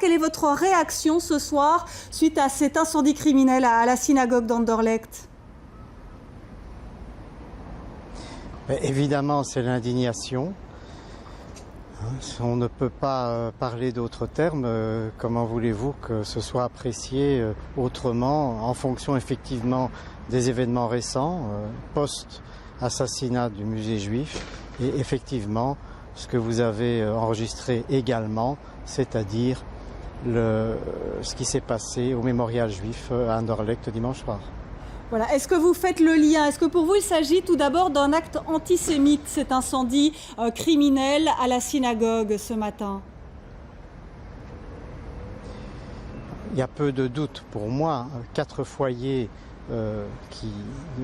Quelle est votre réaction ce soir suite à cet incendie criminel à la synagogue d'Anderlecht? Évidemment, c'est l'indignation. On ne peut pas parler d'autres termes. Comment voulez-vous que ce soit apprécié autrement en fonction effectivement des événements récents, post-assassinat du musée juif et effectivement ce que vous avez enregistré également, c'est-à-dire ce qui s'est passé au mémorial juif à Anderlecht dimanche soir. Voilà. Est-ce que vous faites le lien? Est-ce que pour vous il s'agit tout d'abord d'un acte antisémite, cet incendie criminel à la synagogue ce matin? Il y a peu de doute pour moi. 4 foyers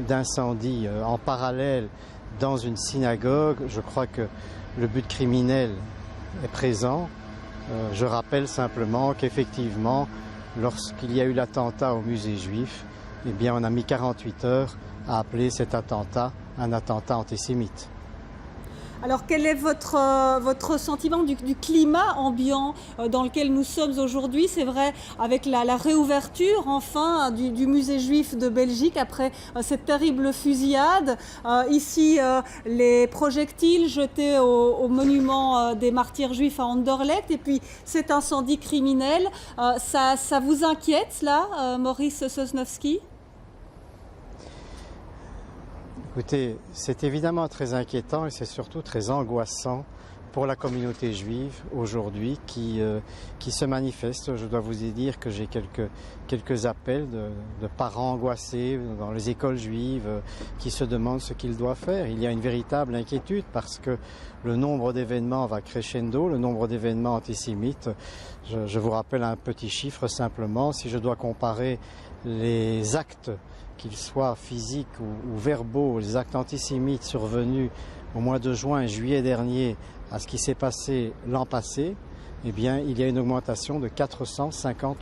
d'incendie en parallèle dans une synagogue, je crois que le but criminel est présent. Je rappelle simplement qu'effectivement, lorsqu'il y a eu l'attentat au musée juif, eh bien, on a mis 48 heures à appeler cet attentat un attentat antisémite. Alors quel est votre sentiment du climat ambiant dans lequel nous sommes aujourd'hui? C'est vrai, avec la réouverture enfin du musée juif de Belgique après cette terrible fusillade. Ici, les projectiles jetés au monument des martyrs juifs à Anderlecht et puis cet incendie criminel. Ça vous inquiète là, Maurice Sosnowski? Écoutez, c'est évidemment très inquiétant et c'est surtout très angoissant pour la communauté juive aujourd'hui qui se manifeste. Je dois vous dire que j'ai quelques appels de parents angoissés dans les écoles juives qui se demandent ce qu'ils doivent faire. Il y a une véritable inquiétude parce que le nombre d'événements va crescendo, le nombre d'événements antisémites. Je vous rappelle un petit chiffre simplement, si je dois comparer les actes qu'ils soient physiques ou verbaux, les actes antisémites survenus au mois de juin et juillet dernier à ce qui s'est passé l'an passé, eh bien, il y a une augmentation de 450%.